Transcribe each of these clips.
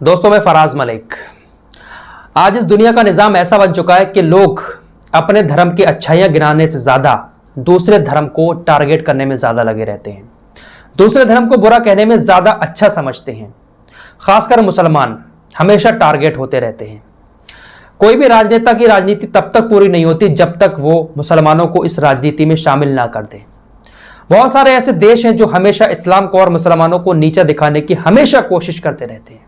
दोस्तों, मैं फराज मलिक। आज इस दुनिया का निजाम ऐसा बन चुका है कि लोग अपने धर्म की अच्छाइयां गिनाने से ज्यादा दूसरे धर्म को टारगेट करने में ज्यादा लगे रहते हैं। दूसरे धर्म को बुरा कहने में ज्यादा अच्छा समझते हैं। खासकर मुसलमान हमेशा टारगेट होते रहते हैं। कोई भी राजनेता की राजनीति तब तक पूरी नहीं होती जब तक वो मुसलमानों को इस राजनीति में शामिल ना कर दे। बहुत सारे ऐसे देश हैं जो हमेशा इस्लाम को और मुसलमानों को नीचा दिखाने की हमेशा कोशिश करते रहते हैं।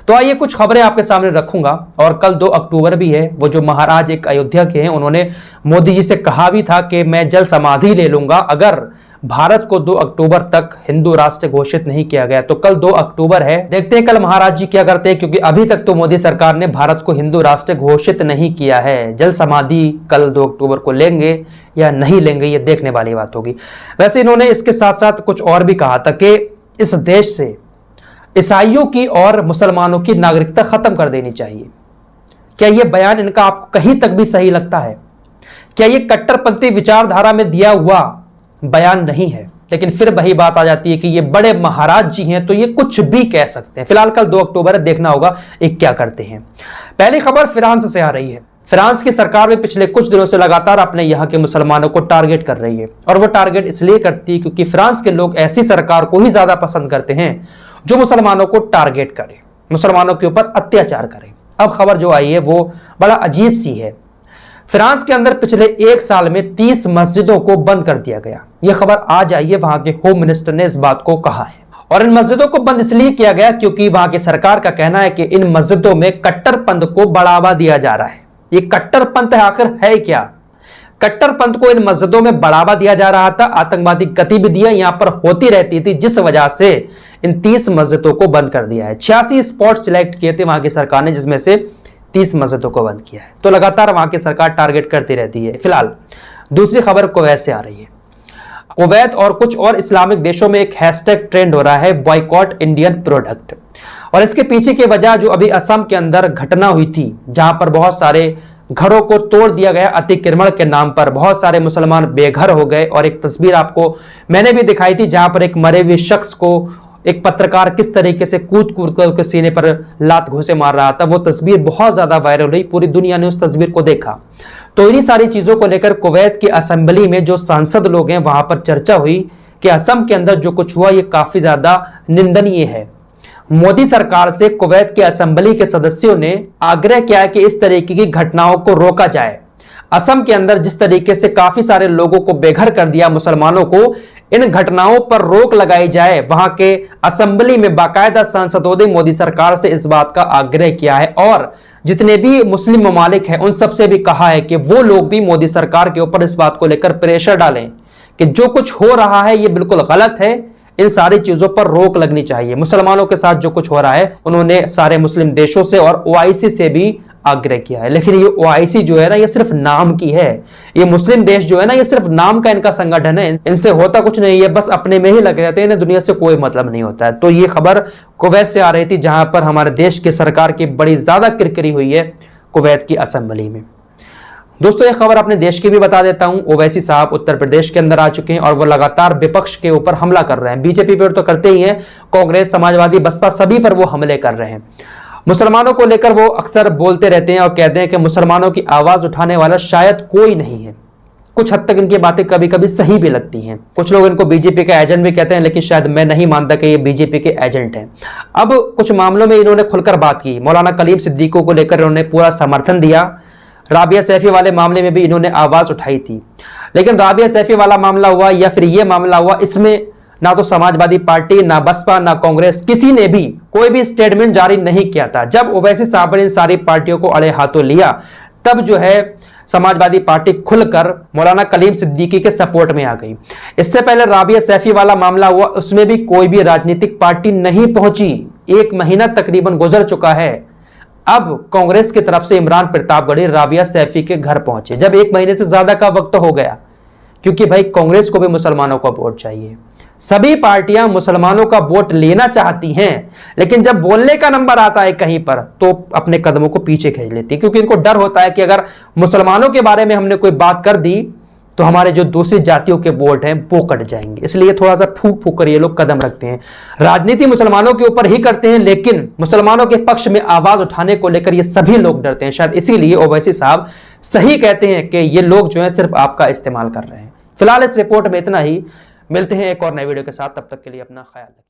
तो आइए कुछ खबरें आपके सामने रखूंगा। और कल 2 अक्टूबर भी है। वो जो महाराज एक अयोध्या के हैं, उन्होंने मोदी जी से कहा भी था कि मैं जल समाधि ले लूंगा अगर भारत को 2 अक्टूबर तक हिंदू राष्ट्र घोषित नहीं किया गया। तो कल 2 अक्टूबर है, देखते हैं कल महाराज जी क्या करते हैं, क्योंकि अभी तक तो मोदी सरकार ने भारत को हिंदू राष्ट्र घोषित नहीं किया है। जल समाधि कल 2 अक्टूबर को लेंगे या नहीं लेंगे, ये देखने वाली बात होगी। वैसे इन्होंने इसके साथ साथ कुछ और भी कहा था कि इस देश से ईसाइयों की और मुसलमानों की नागरिकता खत्म कर देनी चाहिए। क्या यह बयान इनका आपको कहीं तक भी सही लगता है? क्या यह कट्टरपंथी विचारधारा में दिया हुआ बयान नहीं है? लेकिन फिर वही बात आ जाती है कि ये बड़े महाराज जी हैं तो ये कुछ भी कह सकते हैं। फिलहाल कल 2 अक्टूबर है, देखना होगा ये क्या करते हैं। पहली खबर फ्रांस से आ रही है। फ्रांस की सरकार में पिछले कुछ दिनों से लगातार अपने यहाँ के मुसलमानों को टारगेट कर रही है। और वो टारगेट इसलिए करती है क्योंकि फ्रांस के लोग ऐसी सरकार को ही ज्यादा पसंद करते हैं जो मुसलमानों को टारगेट करे, मुसलमानों के ऊपर अत्याचार करे। अब खबर जो आई है वो बड़ा अजीब सी है। फ्रांस के अंदर पिछले 1 साल में 30 मस्जिदों को बंद कर दिया गया। यह खबर आज आई है, वहां के होम मिनिस्टर ने इस बात को कहा है। और इन मस्जिदों को बंद इसलिए किया गया क्योंकि वहां की सरकार का कहना है कि इन मस्जिदों में कट्टरपंथ को बढ़ावा दिया जा रहा है। ये कट्टरपंथ आखिर है क्या? कट्टरपंथ को इन मस्जिदों में बढ़ावा दिया जा रहा था। आतंकवादी गतिविधियां यहां पर होती रहती थी, जिस वजह से इन 30 मस्जिदों को बंद कर दिया है। 86 स्पॉट सिलेक्ट किए थे वहां की सरकार ने, जिसमें से 30 मस्जिदों को बंद किया है। तो लगातार वहां की सरकार टारगेट करती रहती है। फिलहाल दूसरी खबर कुवैत से आ रही है। कुवैत और कुछ और इस्लामिक देशों में एक हैशटैग ट्रेंड हो रहा है, बॉयकॉट इंडियन प्रोडक्ट। और इसके पीछे की वजह जो अभी असम के अंदर घटना हुई थी, जहां पर बहुत सारे घरों को तोड़ दिया गया अतिक्रमण के नाम पर, बहुत सारे मुसलमान बेघर हो गए। और एक तस्वीर आपको मैंने भी दिखाई थी जहां पर एक मरे हुए शख्स को एक पत्रकार किस तरीके से कूद कूद कर उसके सीने पर लात घूंसे मार रहा था। वो तस्वीर बहुत ज्यादा वायरल हुई, पूरी दुनिया ने उस तस्वीर को देखा। तो इन्हीं सारी चीजों को लेकर कुवैत की असेंबली में जो सांसद लोग हैं वहां पर चर्चा हुई कि असम के अंदर जो कुछ हुआ ये काफी ज्यादा निंदनीय है। मोदी सरकार से कुवैत के असेंबली के सदस्यों ने आग्रह किया है कि इस तरीके की घटनाओं को रोका जाए। असम के अंदर जिस तरीके से काफी सारे लोगों को बेघर कर दिया मुसलमानों को, इन घटनाओं पर रोक लगाई जाए। वहां के असेंबली में बाकायदा सांसदों ने मोदी सरकार से इस बात का आग्रह किया है। और जितने भी मुस्लिम ममालिक हैं उन सबसे भी कहा है कि वो लोग भी मोदी सरकार के ऊपर इस बात को लेकर प्रेशर डालें कि जो कुछ हो रहा है ये बिल्कुल गलत है, इन सारी चीजों पर रोक लगनी चाहिए। मुसलमानों के साथ जो कुछ हो रहा है, उन्होंने सारे मुस्लिम देशों से और ओआईसी से भी आग्रह किया है। लेकिन ये ओआईसी जो है ना, ये सिर्फ नाम की है। ये मुस्लिम देश जो है ना, ये सिर्फ नाम का इनका संगठन है। इनसे होता कुछ नहीं है, बस अपने में ही लगे रहते हैं, इन्हें दुनिया से कोई मतलब नहीं होता है। तो ये खबर कुवैत से आ रही थी, जहां पर हमारे देश की सरकार की बड़ी ज्यादा किरकिरी हुई है कुवैत की असेंबली में। दोस्तों, ये खबर अपने देश की भी बता देता हूं। ओवैसी साहब उत्तर प्रदेश के अंदर आ चुके हैं और वो लगातार विपक्ष के ऊपर हमला कर रहे हैं। बीजेपी पर तो करते ही हैं, कांग्रेस, समाजवादी, बसपा, सभी पर वो हमले कर रहे हैं। मुसलमानों को लेकर वो अक्सर बोलते रहते हैं और कहते हैं कि मुसलमानों की आवाज उठाने वाला शायद कोई नहीं है। कुछ हद तक इनकी बातें कभी कभी सही भी लगती हैं। कुछ लोग इनको बीजेपी का एजेंट भी कहते हैं, लेकिन शायद मैं नहीं मानता कि ये बीजेपी के एजेंट हैं। अब कुछ मामलों में इन्होंने खुलकर बात की। मौलाना कलीम सिद्दीकी को लेकर इन्होंने पूरा समर्थन दिया। राबिया सैफी वाले मामले में भी इन्होंने आवाज उठाई थी। लेकिन राबिया सैफी वाला मामला हुआ या फिर ये मामला हुआ, इसमें ना तो समाजवादी पार्टी, ना बसपा, ना कांग्रेस, किसी ने भी कोई भी स्टेटमेंट जारी नहीं किया था। जब ओवैसी साहब ने इन सारी पार्टियों को अड़े हाथों लिया, तब जो है समाजवादी पार्टी खुलकर मौलाना कलीम सिद्दीकी के सपोर्ट में आ गई। इससे पहले राबिया सैफी वाला मामला हुआ, उसमें भी कोई भी राजनीतिक पार्टी नहीं पहुंची। 1 महीना तकरीबन गुजर चुका है। अब कांग्रेस की तरफ से इमरान प्रतापगढ़ी राबिया सैफी के घर पहुंचे, जब 1 महीने से ज्यादा का वक्त हो गया, क्योंकि भाई कांग्रेस को भी मुसलमानों का वोट चाहिए। सभी पार्टियां मुसलमानों का वोट लेना चाहती हैं, लेकिन जब बोलने का नंबर आता है कहीं पर तो अपने कदमों को पीछे खींच लेती है, क्योंकि इनको डर होता है कि अगर मुसलमानों के बारे में हमने कोई बात कर दी तो हमारे जो दूसरी जातियों के वोट हैं वो कट जाएंगे। इसलिए थोड़ा सा फूक फूक कर ये लोग कदम रखते हैं। राजनीति मुसलमानों के ऊपर ही करते हैं, लेकिन मुसलमानों के पक्ष में आवाज उठाने को लेकर ये सभी लोग डरते हैं। शायद इसीलिए ओवैसी साहब सही कहते हैं कि ये लोग जो है सिर्फ आपका इस्तेमाल कर रहे हैं। फिलहाल इस रिपोर्ट में इतना ही। मिलते हैं एक और नए वीडियो के साथ, तब तक के लिए अपना ख्याल रखें।